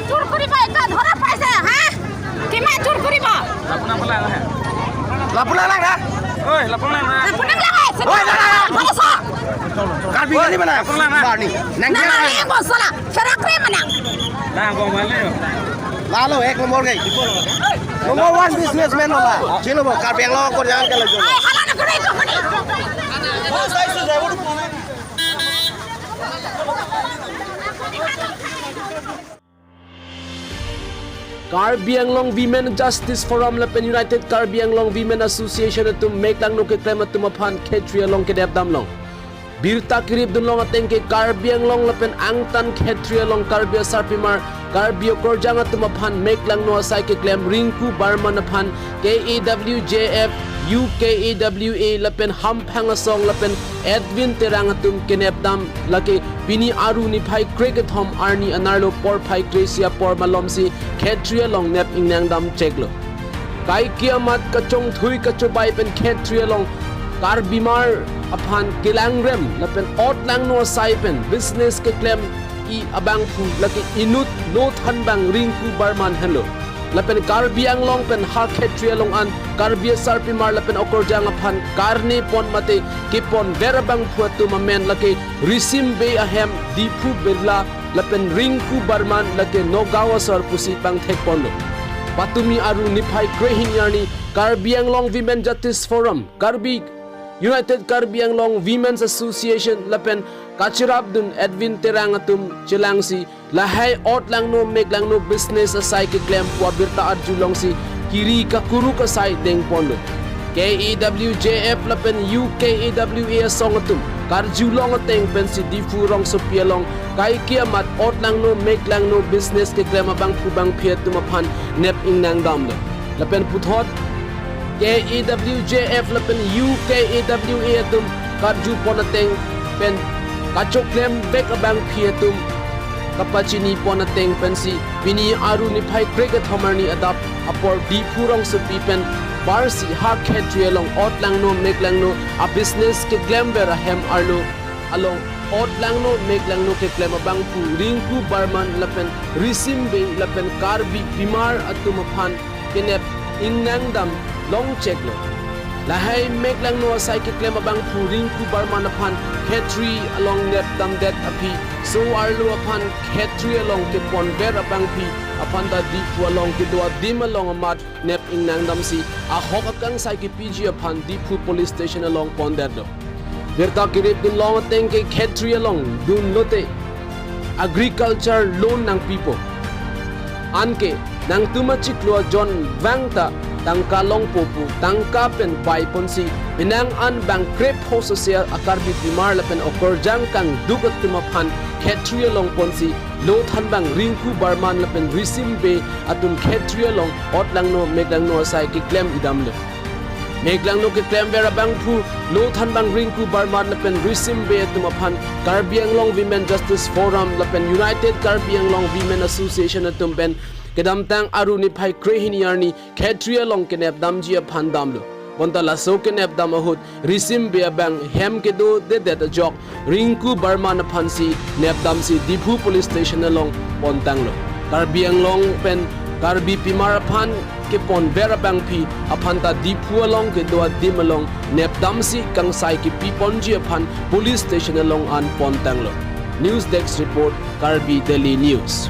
চুর করিবা এটা ধরা পাইছে হ্যাঁ কিমান চুর করিবা লাপুনা বলা না Lapunan lang na. ওই লাপুনা না পুনম লাগাই Hoy, dala. ভালোসা Karbi ka di ba na? Barney. না Nang না এই বসলা সেরা করে মানা না গো মানে Lalo, ek nomor kay. Nomor one businessman wala. Sino mo? Karbi ang lang ko diyan ka lang. ay hala na করে তো করি Karbi Anglong Women Justice Forum lapen United Karbi Anglong Women Association atum Mek-Langno keklem atum aphan Khetria long kedep damlong Birta kirib dunlong ateng ke Karbi Anglong lapen angtan Khetria long Karbi sarpimar Karbi korjang atum aphan Mek-Langno asai keklem Rinku Barman aphan KAWJF UKAWA lapen hamphang asong lapen Advinson Terang atum kenep dam laki bini aru ni phai cricket hom arni anarlo por phai kresia por malomsi Khetria long nep ingnang dam cheklo kai kiamat kachong thui kachobai pen Khetria long Karbimar aphan kilangrem lapen Ot-langno asai pen business keklem I abang pu laki inut no than bang Rinku Barman hello lapen Karbi Anglong pen har Khetria long an Karbi sarpimar lapen okorjang aphan karne pon mate kipon verabang phuatu mamen laki risim be ahem dipu bedla lapen Rinku Barman laki nogawa sar pusi pang thekpondo patumi aru niphai krehin yarni Karbi Anglong Women Justice Forum Karbi United Karbi Anglong Women's Association lapen Kachirabdun Advinson Terang atum chilangsi lahai Ot-langno Mek-Langno business asai keklem pua birta arjulong si kiri kakuru kasai deng pondo KAWJF lapen UKAWA song atum karjulong ateng pensi difu rong sopialong kai kiamat Ot-langno Mek-Langno business keklem abang kubang phiat tumaphan nep ingnang damlo lapen puthot KAWJF lapen UKAWA atum karju ponateng pen kachoklem bek abang phiatum kapachini ponateng pensi bini aru ni phai cricket homarni adap apor di phurong supi pen barsi ha Khetria long Ot-langno Mek-Langno a business ke glembera hem arlo along Ot-langno Mek-Langno ke klem abang pu Rinku Barman lapen risimbe lapen Karbi bimar atumaphan kenep ingnangdam long cheklo lahai Mek-Langno asai ke klem abang pu Rinku Barman aphan Khetri along net dam det api so arlo aphan Khetri along ke pon ver abang pi aphan da di pu along ke doa dim along amat nep ingnangdam si a hok akang sai ke PG aphan di pu police station along pon der do Berta kirip dun long ateng ke Khetria long dun lote agriculture loan nang people anke nang tumachiklo John Wangta tangka long popu tangka pen bai ponsi pinang an bang crep ho social akarbi bimar lapen okorjang kang dukat tumaphan Khetria long ponsi lo than bang Rinku Barman lapen risim be atum Khetria long Ot-langno Mek-Langno asai ki claim idamle Mek-Langno ke claim vera bang pu lo than bang Rinku Barman lapen risim be atum aphan Karbi Anglong Women Justice Forum lapen United Karbi Anglong Women Association atum pen kedam tang aru ni phai krehin yarni Khetria long kenep damji aphan damlo bonta laso kenep damahut risim be bang hem ke do de jok Rinku Barman aphan si nep dam si dipu police station along pontanglo Karbi Anglong pen Karbi pimar aphan ke pon vera bang phi aphan ta dipu along ke do dim along nep dam si kang sai ki pi ponji aphan police station along an pontanglo News Desk report Karbi Daily News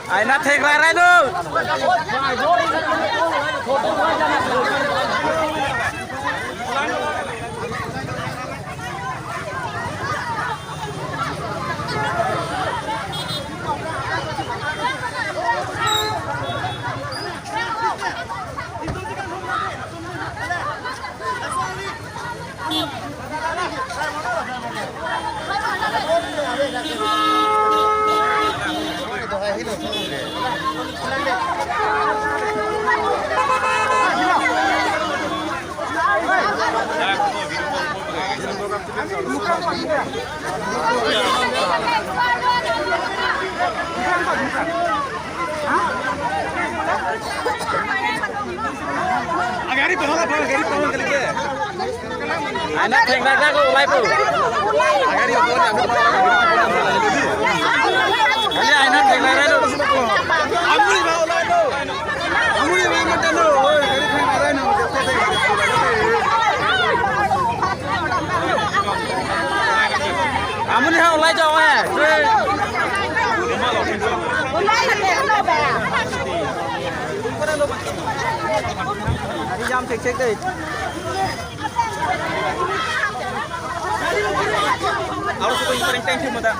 ai nát thèn ra đây đâu Gari pahal kali ke? Anak tengah ko ulai po. Gari ko na Ani anak tengah relo. Amuri ba ulai do. Amuri ba mata no. Oi gari tengah relo. Amuni ha ulai jao hai. Ulai là để nó về. Jam cek deh. Harus ko yung tension mo da.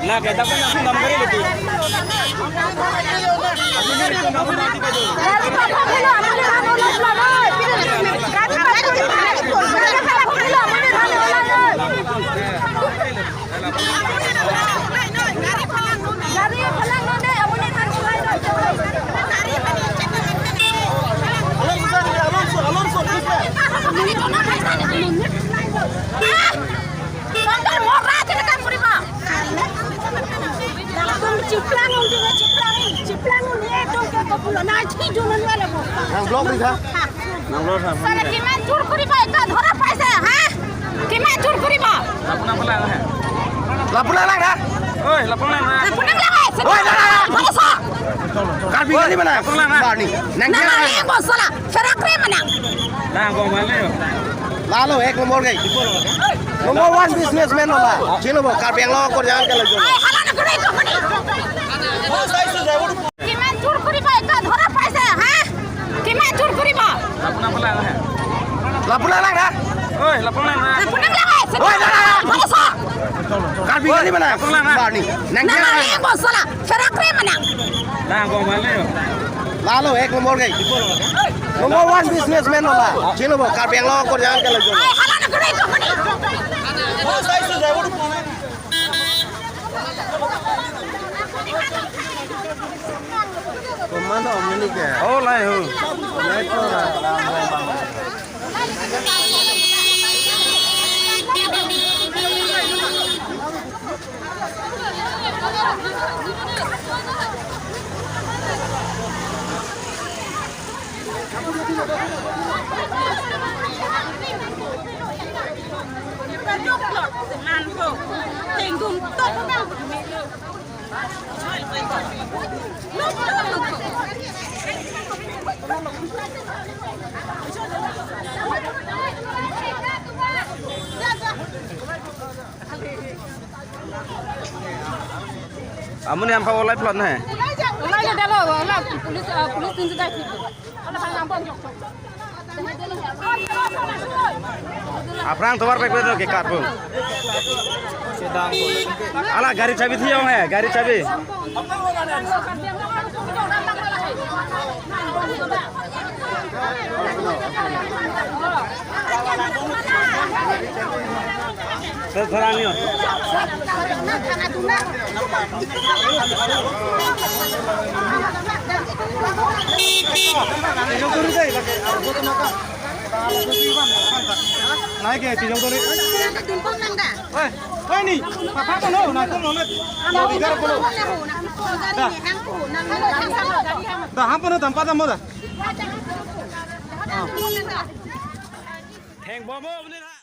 Na kita ko yung nam gari lagi. Abi ni ko nam na di pa do. Dari papa hello, amane hano losla noi. Gari papa hello, amane hano losla noi. Gari phalang no de, amane hano losla noi. Gari pani check kar. Alonso, ini to na paisa ni. Sandal morra te kan puriba. Langsung ciplang ni itu ke pulau nanti jualan wala mo. Nang blog ni ha? Nang lor ha. Sara kiman tur puriba eta dhora paisa ha? Kiman tur puriba? Lapuna pelang ha. Lapuna lang ha? Oi, lapuna ha. Punang lang eh. Oi, Basa. Karbi gani mana? Barni. Nang Nama ni bosala. Ferakre mana? Nah, ko mali. Lalo ek nomor gay. Nomor 1 businessman hola. Chino bo karbi ang lo ko jalan ke lagi. Ay hala na gure ko mani. Kiman tur puriba eta dhora paisa ha? Kiman tur puriba? Lapuna pelang ha. Lapuna lang ha? Oi, lapuna ha. Punang lang eh. Oi, Basa. Karbi gani mana? Barni. Nang Nama ni bosala. Ferakre mana? Nah, ko mali. Lalo ek nomor gay. Nomor 1 businessman hola. Chino bo karbi ang lo ko jalan ke lagi. Ay hala na gure ko mani. Komando omni ke. Oh, lai ho. Lai ko la. Amun yang pakai live plot na. Ulai le dalo la pulis tin dai ki. Ala phang ampon jok. Aprang towar pek betul ke kat pun. Ala gari cabi thiau hai, gari cabi. Terangnya. Naik ke tijong tori. Oi ni, papa kono na kono le. Bigar kono. Dah hampir tempat kamu dah. Heng bomo bener.